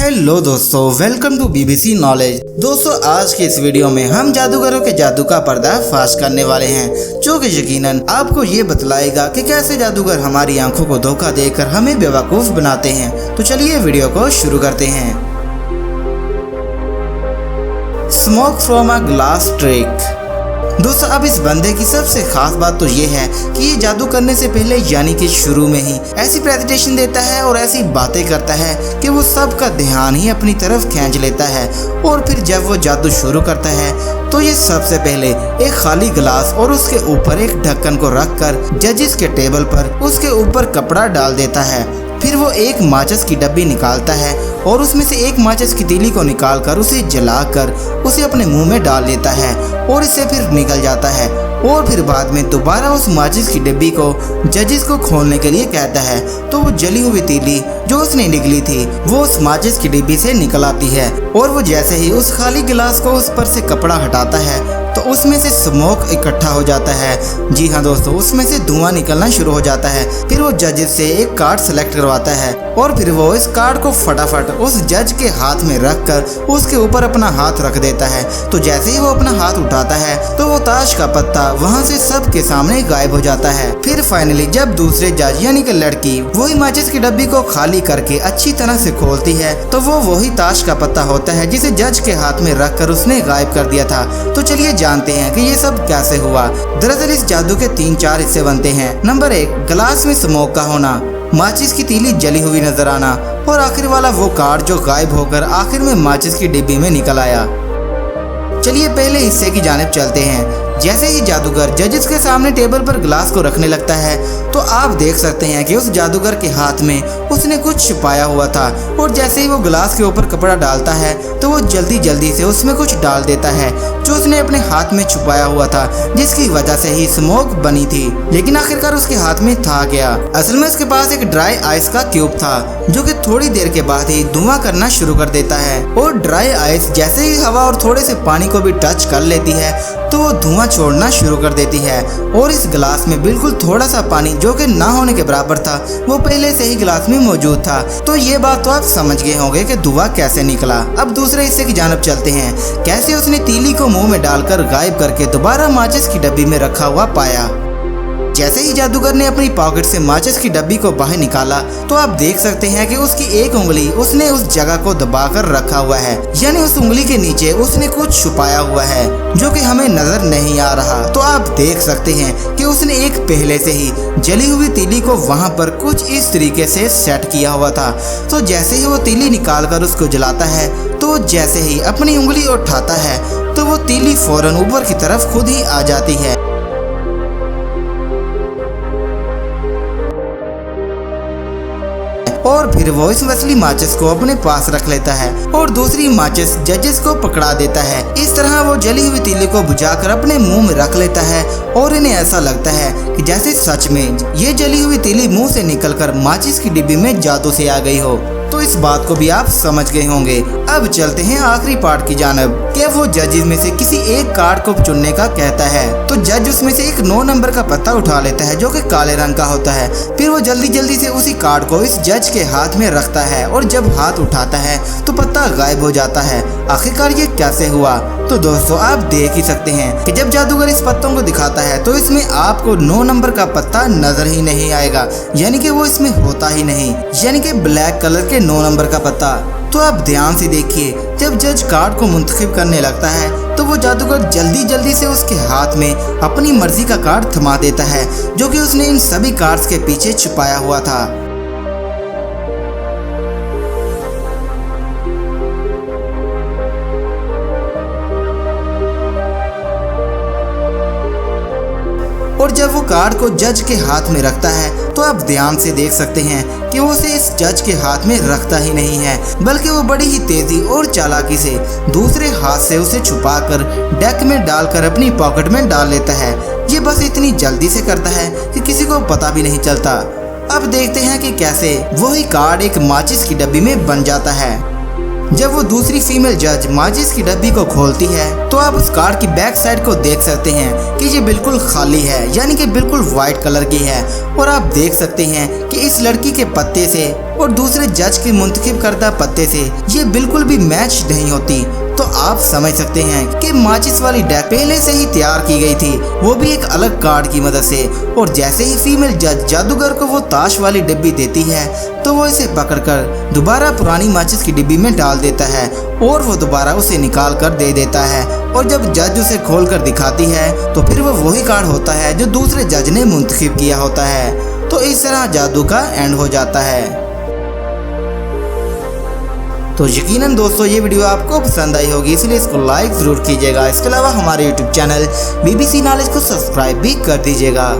Hello दोस्तों, welcome to BBC knowledge. दोस्तों, आज के इस वीडियो में हम जादूगरों के जादू का पर्दाफाश करने वाले हैं, जो कि यकीनन आपको ये बतलाएगा कि कैसे जादूगर हमारी आंखों को धोखा देकर हमें बेवकूफ़ बनाते हैं। तो चलिए वीडियो को शुरू करते हैं। Smoke from a glass trick. दोस्तों, अब इस बंदे की सबसे खास बात तो ये है कि ये जादू करने से पहले यानी कि शुरू में ही ऐसी प्रेजेंटेशन देता है और ऐसी बातें करता है कि वो सबका ध्यान ही अपनी तरफ खींच लेता है। और फिर जब वो जादू शुरू करता है तो ये सबसे पहले एक खाली गिलास और उसके ऊपर एक ढक्कन को रखकर जजिस के टेबल पर उसके ऊपर कपड़ा डाल देता है। फिर वो एक माचिस की डब्बी निकालता है और उसमें से एक माचिस की तीली को निकालकर उसे जलाकर उसे अपने मुंह में डाल लेता है और इससे फिर निकल जाता है। और फिर बाद में दोबारा उस माचिस की डिब्बी को जजिस को खोलने के लिए कहता है, तो वो जली हुई तीली जो उसने निकली थी वो उस माचिस की डिब्बी से निकल आती है। और वो जैसे ही उस खाली गिलास को उस पर से कपड़ा हटाता है तो उसमें से स्मोक इकट्ठा हो जाता है। जी हाँ दोस्तों, उसमें से धुआं निकलना शुरू हो जाता है। फिर वो जजिस से एक कार्ड सेलेक्ट करवाता है और फिर वो इस कार्ड को फटाफट उस जज के हाथ में रखकर उसके ऊपर अपना हाथ रख देता है। तो जैसे ही वो अपना हाथ उठाता है तो वो ताश का पत्ता वहाँ से सबके सामने गायब हो जाता है। फिर फाइनली जब दूसरे जज यानी कि लड़की वही माचिस की डब्बी को खाली करके अच्छी तरह से खोलती है तो वो वही ताश का पत्ता होता है जिसे जज के हाथ में रखकर उसने गायब कर दिया था। तो चलिए जानते हैं कि ये सब कैसे हुआ। दरअसल इस जादू के 3-4 हिस्से बनते हैं। नंबर 1, गिलास में स्मोक का होना, माचिस की तीली जली हुई नजर आना और आखिर वाला वो कार्ड जो गायब होकर आखिर में माचिस की डिब्बी में निकल आया। चलिए पहले हिस्से की जानिब चलते हैं। जैसे ही जादूगर जजिस के सामने टेबल पर गिलास को रखने लगता है तो आप देख सकते हैं कि उस जादूगर के हाथ में उसने कुछ छुपाया हुआ था। और जैसे ही वो गिलास के ऊपर कपड़ा डालता है तो वो जल्दी जल्दी से उसमें कुछ डाल देता है जो उसने अपने हाथ में छुपाया हुआ था, जिसकी वजह से ही स्मोक बनी थी। लेकिन आखिरकार उसके हाथ में था क्या? असल में उसके पास एक ड्राई आइस का क्यूब था जो कि थोड़ी देर के बाद ही धुआं करना शुरू कर देता है। और ड्राई आइस जैसे ही हवा और थोड़े से पानी को भी टच कर लेती है तो वो धुआं छोड़ना शुरू कर देती है। और इस गिलास में बिल्कुल थोड़ा सा पानी जो कि ना होने के बराबर था वो पहले से ही गिलास में मौजूद था। तो ये बात तो आप समझ गए होंगे कि धुआं कैसे निकला। अब दूसरे हिस्से की जानब चलते हैं। कैसे उसने तीली को मुंह में डालकर गायब करके दोबारा माचिस की डब्बी में रखा हुआ पाया। जैसे ही जादूगर ने अपनी पॉकेट से माचिस की डब्बी को बाहर निकाला तो आप देख सकते हैं कि उसकी एक उंगली उसने उस जगह को दबाकर रखा हुआ है, यानी उस उंगली के नीचे उसने कुछ छुपाया हुआ है जो कि हमें नजर नहीं आ रहा। तो आप देख सकते हैं कि उसने एक पहले से ही जली हुई तीली को वहां पर कुछ इस तरीके से सेट किया हुआ था। तो जैसे ही वो तीली निकाल कर उसको जलाता है तो जैसे ही अपनी उंगली उठाता है तो वो तीली फौरन ऊपर की तरफ खुद ही आ जाती है। और फिर वो इस असली माचिस को अपने पास रख लेता है और दूसरी माचिस जजिस को पकड़ा देता है। इस तरह वो जली हुई तीली को बुझाकर अपने मुंह में रख लेता है और इन्हें ऐसा लगता है कि जैसे सच में ये जली हुई तीली मुंह से निकलकर माचिस की डिब्बी में जादू से आ गई हो। तो इस बात को भी आप समझ गए होंगे। अब चलते हैं आखिरी पार्ट की जानब कि वो जजिस में से किसी एक कार्ड को चुनने का कहता है। तो जज उसमें से एक 9 नंबर का पत्ता उठा लेता है जो कि काले रंग का होता है। फिर वो जल्दी जल्दी से उसी कार्ड को इस जज के हाथ में रखता है और जब हाथ उठाता है तो पत्ता गायब हो जाता है। आखिरकार ये कैसे हुआ? तो दोस्तों, आप देख ही सकते हैं कि जब जादूगर इस पत्तों को दिखाता है तो इसमें आपको 9 नंबर का पत्ता नजर ही नहीं आएगा, यानी कि वो इसमें होता ही नहीं, यानी कि ब्लैक कलर के 9 नंबर का पत्ता। तो आप ध्यान से देखिए, जब जज कार्ड को मुंतखब करने लगता है तो वो जादूगर जल्दी जल्दी से उसके हाथ में अपनी मर्जी का कार्ड थमा देता है जो कि उसने इन सभी कार्ड्स के पीछे छुपाया हुआ था। और जब वो कार्ड को जज के हाथ में रखता है तो आप ध्यान से देख सकते हैं कि वो उसे इस जज के हाथ में रखता ही नहीं है, बल्कि वो बड़ी ही तेजी और चालाकी से दूसरे हाथ से उसे छुपाकर डेक में डालकर अपनी पॉकेट में डाल लेता है। ये बस इतनी जल्दी से करता है कि किसी को पता भी नहीं चलता। अब देखते हैं कि कैसे वही कार्ड एक माचिस की डब्बी में बन जाता है। जब वो दूसरी फीमेल जज माचिस की डब्बी को खोलती है तो आप उस कार की बैक साइड को देख सकते हैं कि ये बिल्कुल खाली है, यानी कि बिल्कुल व्हाइट कलर की है। और आप देख सकते हैं कि इस लड़की के पत्ते से और दूसरे जज के मुंतखब करदा पत्ते से ये बिल्कुल भी मैच नहीं होती। तो आप समझ सकते हैं कि माचिस वाली डेक पहले से ही तैयार की गई थी, वो भी एक अलग कार्ड की मदद से। और जैसे ही फीमेल जज जादूगर को वो ताश वाली डिब्बी देती है तो वो इसे पकड़कर दोबारा पुरानी माचिस की डिब्बी में डाल देता है और वो दोबारा उसे निकाल कर दे देता है। और जब जज उसे खोल कर दिखाती है तो फिर वो वही कार्ड होता है जो दूसरे जज ने मुंतखब किया होता है। तो इस तरह जादू का एंड हो जाता है। तो यकीनन दोस्तों ये वीडियो आपको पसंद आई होगी, इसलिए इसको लाइक ज़रूर कीजिएगा। इसके अलावा हमारे YouTube चैनल BBC नॉलेज को सब्सक्राइब भी कर दीजिएगा।